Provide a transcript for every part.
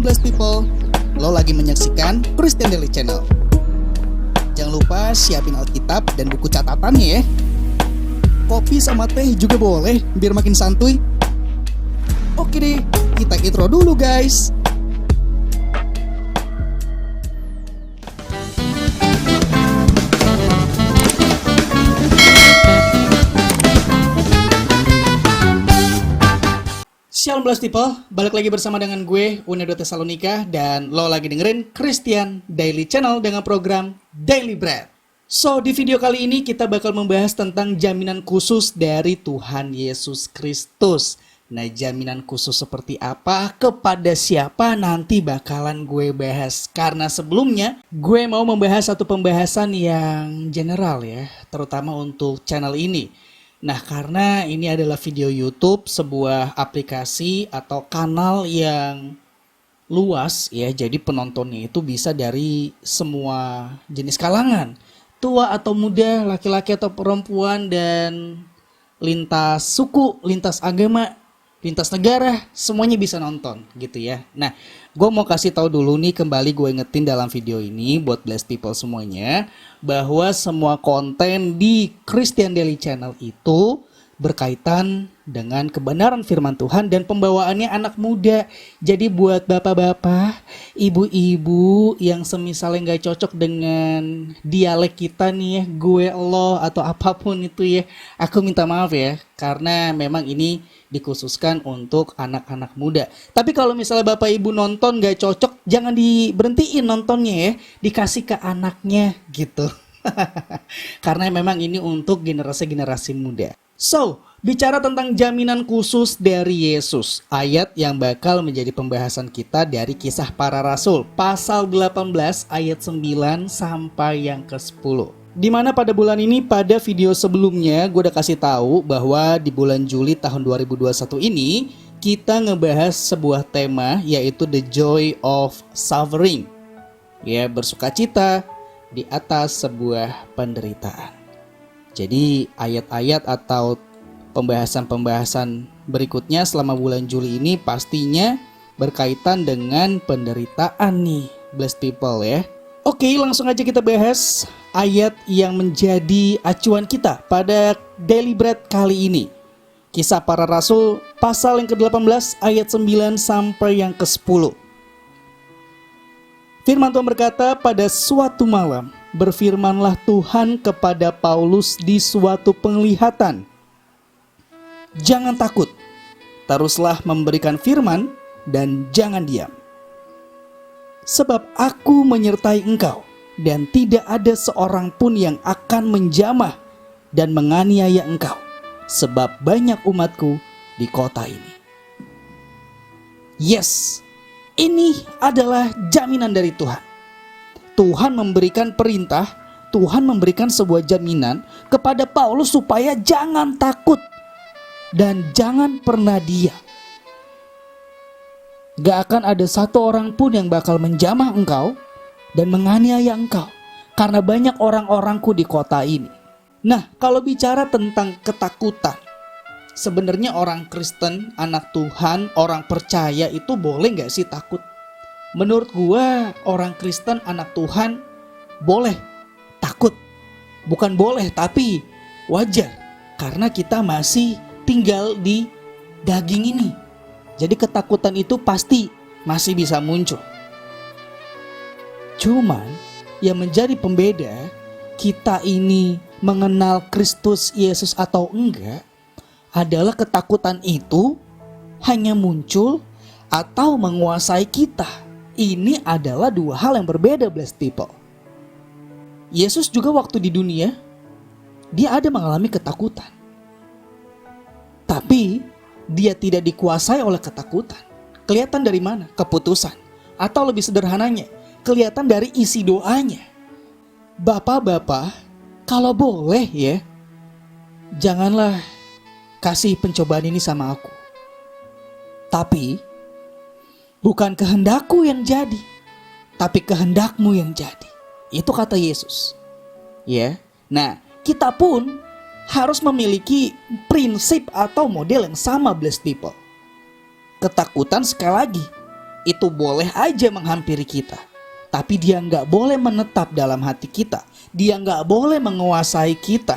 Blessed People, lo lagi menyaksikan Christian Daily Channel. Jangan lupa siapin Alkitab dan buku catatannya ya. Kopi sama teh juga boleh, biar makin santuy. Oke deh, kita intro dulu guys. Shalom Blessed People, balik lagi bersama dengan gue, Unedo Tesalonika, dan lo lagi dengerin Christian Daily Channel dengan program Daily Bread. So, di video kali ini kita bakal membahas tentang jaminan khusus dari Tuhan Yesus Kristus. Nah, jaminan khusus seperti apa, kepada siapa, nanti bakalan gue bahas. Karena sebelumnya, gue mau membahas satu pembahasan yang general ya, terutama untuk channel ini. Nah, karena ini adalah video YouTube, sebuah aplikasi atau kanal yang luas ya, jadi penontonnya itu bisa dari semua jenis kalangan, tua atau muda, laki-laki atau perempuan, dan lintas suku, lintas agama, lintas negara, semuanya bisa nonton gitu ya. Nah, gue mau kasih tahu dulu nih, kembali gue ingetin dalam video ini buat Blessed People semuanya, bahwa semua konten di Christian Daily Channel itu berkaitan dengan kebenaran firman Tuhan dan pembawaannya anak muda. Jadi buat bapak-bapak, ibu-ibu yang semisalnya gak cocok dengan dialek kita nih ya, gue, lo, atau apapun itu ya, aku minta maaf ya, karena memang ini dikhususkan untuk anak-anak muda. Tapi kalau misalnya bapak ibu nonton gak cocok, jangan diberhentiin nontonnya ya, dikasih ke anaknya gitu. Karena memang ini untuk generasi-generasi muda. So, bicara tentang jaminan khusus dari Yesus, ayat yang bakal menjadi pembahasan kita dari Kisah Para Rasul, pasal 18 ayat 9 sampai yang ke-10. Dimana pada bulan ini, pada video sebelumnya gue udah kasih tahu bahwa di bulan Juli tahun 2021 ini kita ngebahas sebuah tema, yaitu The Joy of Suffering. Ya, bersukacita di atas sebuah penderitaan. Jadi ayat-ayat atau pembahasan-pembahasan berikutnya selama bulan Juli ini pastinya berkaitan dengan penderitaan nih, Blessed People ya. Oke, langsung aja kita bahas ayat yang menjadi acuan kita pada Daily Bread kali ini. Kisah Para Rasul pasal yang ke-18 ayat 9 sampai yang ke-10. Firman Tuhan berkata, pada suatu malam berfirmanlah Tuhan kepada Paulus di suatu penglihatan. Jangan takut, teruslah memberikan firman dan jangan diam. Sebab aku menyertai engkau, dan tidak ada seorang pun yang akan menjamah dan menganiaya engkau, sebab banyak umatku di kota ini. Yes, ini adalah jaminan dari Tuhan. Tuhan memberikan perintah, Tuhan memberikan sebuah jaminan kepada Paulus supaya jangan takut dan jangan pernah diam. Gak akan ada satu orang pun yang bakal menjamah engkau dan menganiaya engkau, karena banyak orang-orangku di kota ini. Nah, kalau bicara tentang ketakutan, sebenarnya orang Kristen, anak Tuhan, orang percaya itu boleh gak sih takut? Menurut gua, orang Kristen, anak Tuhan boleh takut. Bukan boleh, tapi wajar, karena kita masih tinggal di daging ini. Jadi ketakutan itu pasti masih bisa muncul. Cuman yang menjadi pembeda kita ini mengenal Kristus Yesus atau enggak adalah ketakutan itu hanya muncul atau menguasai kita. Ini adalah dua hal yang berbeda, Blessed People. Yesus juga waktu di dunia, dia ada mengalami ketakutan. Tapi dia tidak dikuasai oleh ketakutan. Kelihatan dari mana? Keputusan. Atau lebih sederhananya, kelihatan dari isi doanya. Bapak-bapak, kalau boleh ya, janganlah kasih pencobaan ini sama aku. Tapi bukan kehendakku yang jadi, tapi kehendakmu yang jadi. Itu kata Yesus. Ya. Nah, kita pun harus memiliki prinsip atau model yang sama, Blessed People. Ketakutan sekali lagi itu boleh aja menghampiri kita. Tapi dia nggak boleh menetap dalam hati kita. Dia nggak boleh menguasai kita.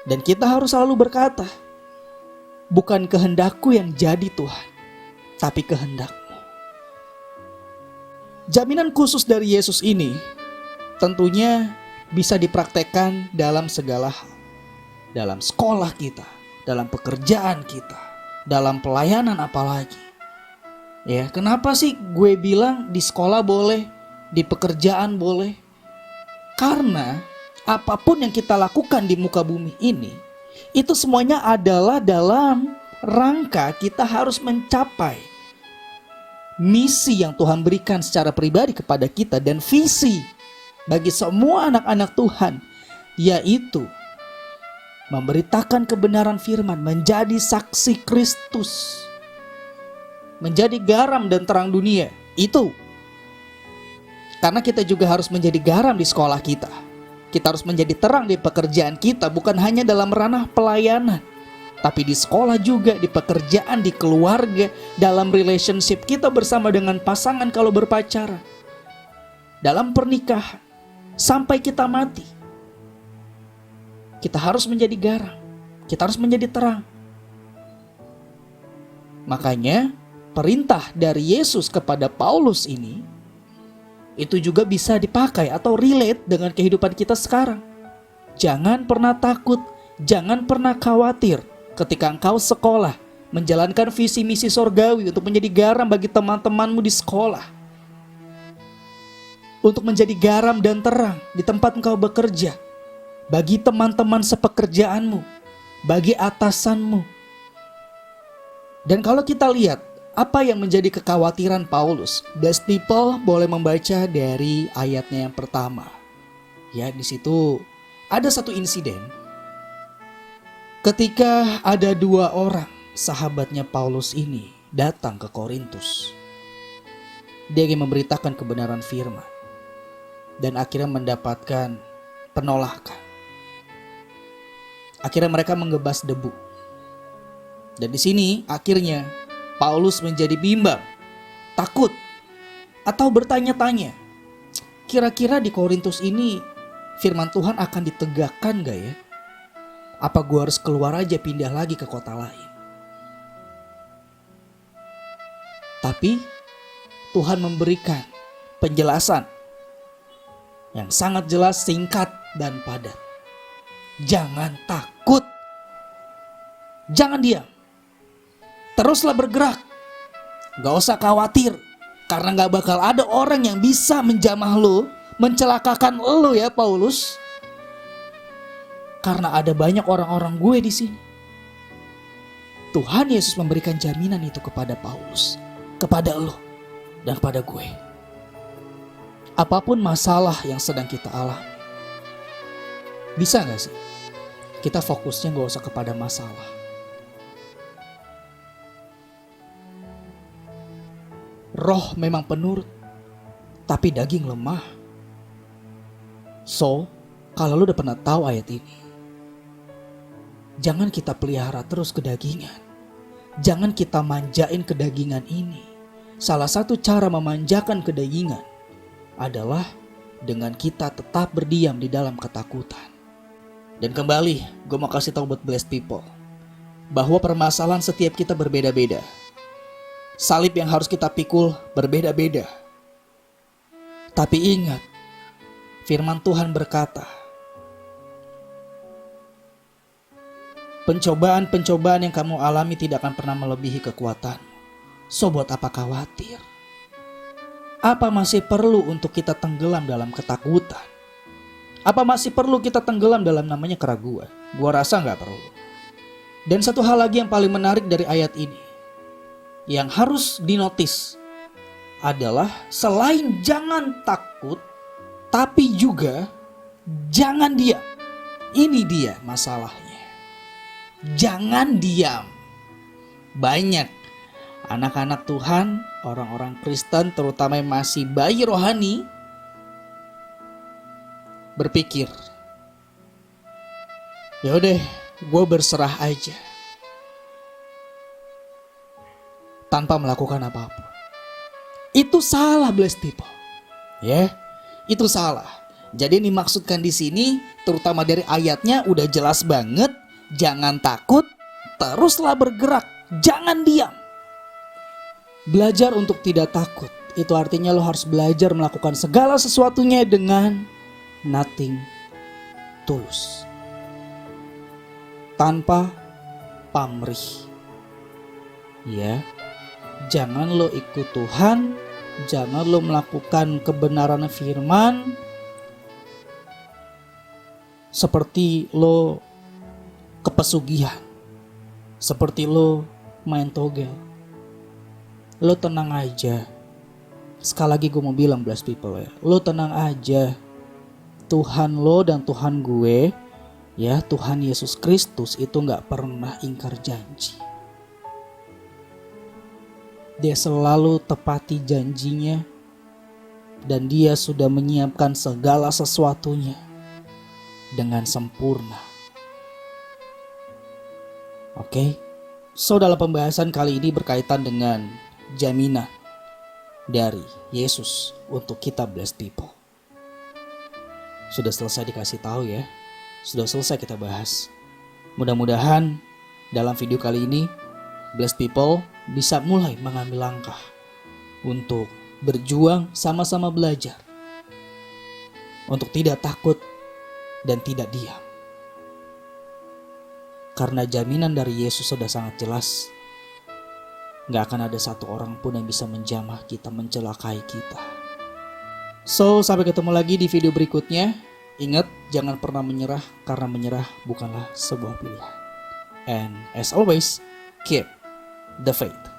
Dan kita harus selalu berkata, bukan kehendakku yang jadi Tuhan, tapi kehendak-Mu. Jaminan khusus dari Yesus ini tentunya bisa dipraktekkan dalam segala hal. Dalam sekolah kita, dalam pekerjaan kita, dalam pelayanan apalagi. Ya, kenapa sih gue bilang di sekolah boleh, di pekerjaan boleh? Karena apapun yang kita lakukan di muka bumi ini, itu semuanya adalah dalam rangka kita harus mencapai misi yang Tuhan berikan secara pribadi kepada kita dan visi bagi semua anak-anak Tuhan, yaitu memberitakan kebenaran firman, menjadi saksi Kristus, menjadi garam dan terang dunia. Itu karena kita juga harus menjadi garam di sekolah kita. Kita harus menjadi terang di pekerjaan kita, bukan hanya dalam ranah pelayanan, tapi di sekolah juga, di pekerjaan, di keluarga, dalam relationship kita bersama dengan pasangan kalau berpacaran, dalam pernikahan, sampai kita mati. Kita harus menjadi garam, kita harus menjadi terang. Makanya perintah dari Yesus kepada Paulus ini itu juga bisa dipakai atau relate dengan kehidupan kita sekarang. Jangan pernah takut, jangan pernah khawatir ketika engkau sekolah, menjalankan visi misi sorgawi untuk menjadi garam bagi teman-temanmu di sekolah, untuk menjadi garam dan terang di tempat engkau bekerja, bagi teman-teman sepekerjaanmu, bagi atasanmu. Dan kalau kita lihat apa yang menjadi kekhawatiran Paulus, Blessed People boleh membaca dari ayatnya yang pertama. Ya, di situ ada satu insiden ketika ada dua orang sahabatnya Paulus ini datang ke Korintus. Dia ingin memberitakan kebenaran firman dan akhirnya mendapatkan penolakan. Akhirnya mereka mengebas debu. Dan di sini akhirnya Paulus menjadi bimbang, takut, atau bertanya-tanya, kira-kira di Korintus ini firman Tuhan akan ditegakkan gak ya? Apa gue harus keluar aja, pindah lagi ke kota lain? Tapi Tuhan memberikan penjelasan yang sangat jelas, singkat, dan padat. Jangan takut, jangan diam. Teruslah bergerak, gak usah khawatir, karena gak bakal ada orang yang bisa menjamah lo, mencelakakan lo ya Paulus. Karena ada banyak orang-orang gue di sini. Tuhan Yesus memberikan jaminan itu kepada Paulus, kepada lo, dan kepada gue. Apapun masalah yang sedang kita alami, bisa gak sih kita fokusnya gak usah kepada masalah? Roh memang penurut, tapi daging lemah. So, kalau lu udah pernah tahu ayat ini, jangan kita pelihara terus kedagingan. Jangan kita manjain kedagingan ini. Salah satu cara memanjakan kedagingan adalah dengan kita tetap berdiam di dalam ketakutan. Dan kembali, gue mau kasih tahu buat Blessed People, bahwa permasalahan setiap kita berbeda-beda. Salib yang harus kita pikul berbeda-beda. Tapi ingat, firman Tuhan berkata, pencobaan-pencobaan yang kamu alami tidak akan pernah melebihi kekuatan. So buat apa khawatir? Apa masih perlu untuk kita tenggelam dalam ketakutan? Apa masih perlu kita tenggelam dalam namanya keraguan? Gua rasa gak perlu. Dan satu hal lagi yang paling menarik dari ayat ini, yang harus dinotis adalah selain jangan takut, tapi juga jangan diam. Ini dia masalahnya. Jangan diam. Banyak anak-anak Tuhan, orang-orang Kristen, terutama yang masih bayi rohani, berpikir, yaudah gue berserah aja. tanpa melakukan apapun. Itu salah, blessed people. Ya, itu salah. Jadi yang dimaksudkan di sini, terutama dari ayatnya udah jelas banget, jangan takut, teruslah bergerak, jangan diam. Belajar untuk tidak takut, itu artinya lo harus belajar melakukan segala sesuatunya dengan nothing tulus. Tanpa pamrih. Ya, jangan lo ikut Tuhan, jangan lo melakukan kebenaran firman seperti lo kepesugihan, seperti lo main togel. Lo tenang aja. Sekali lagi gue mau bilang, blessed people ya, lo tenang aja. Tuhan lo dan Tuhan gue, ya Tuhan Yesus Kristus itu gak pernah ingkar janji. Dia selalu tepati janjinya dan dia sudah menyiapkan segala sesuatunya dengan sempurna. Oke? So dalam pembahasan kali ini berkaitan dengan jaminan dari Yesus untuk kita blessed people. Sudah selesai dikasih tahu ya. Sudah selesai kita bahas. Mudah-mudahan dalam video kali ini blessed people bisa mulai mengambil langkah untuk berjuang sama-sama belajar. Untuk tidak takut dan tidak diam. Karena jaminan dari Yesus sudah sangat jelas. Gak akan ada satu orang pun yang bisa menjamah kita, mencelakai kita. So, sampai ketemu lagi di video berikutnya. Ingat, jangan pernah menyerah, karena menyerah bukanlah sebuah pilihan. And as always, keep the faith.